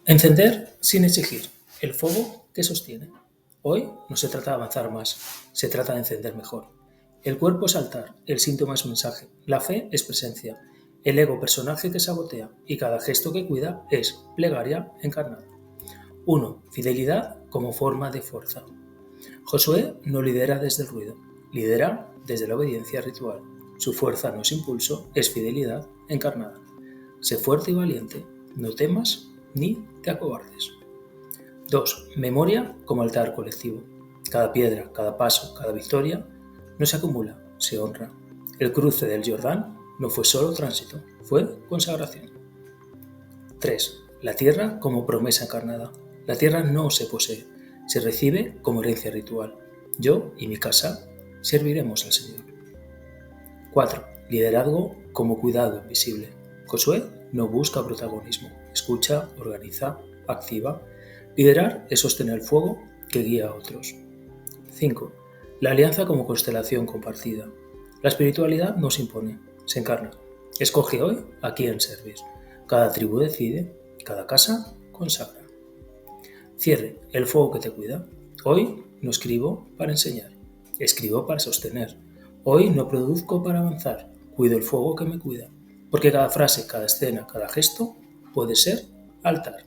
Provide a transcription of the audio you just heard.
Encender sin exigir. El fuego que sostiene. Hoy no se trata de avanzar más, se trata de encender mejor. El cuerpo es altar, el síntoma es mensaje, la fe es presencia, el ego personaje que sabotea y cada gesto que cuida es plegaria encarnada. 1. Fidelidad como forma de fuerza. Josué no lidera desde el ruido, lidera desde la obediencia ritual. Su fuerza no es impulso, es fidelidad encarnada. Sé fuerte y valiente, no temas ni te acobardes. 2. Memoria como altar colectivo. Cada piedra, cada paso, cada victoria no se acumula, se honra. El cruce del Jordán no fue solo tránsito, fue consagración. 3. La tierra como promesa encarnada. La tierra no se posee, se recibe como herencia ritual. Yo y mi casa serviremos al Señor. 4. Liderazgo como cuidado invisible. Josué no busca protagonismo, escucha, organiza, activa. Liderar es sostener el fuego que guía a otros. 5. La alianza como constelación compartida. La espiritualidad no se impone, se encarna. Escoge hoy a quién servir. Cada tribu decide, cada casa consagra. Cierre, el fuego que te cuida. Hoy no escribo para enseñar, escribo para sostener. Hoy no produzco para avanzar, cuido el fuego que me cuida. Porque cada frase, cada escena, cada gesto puede ser altar.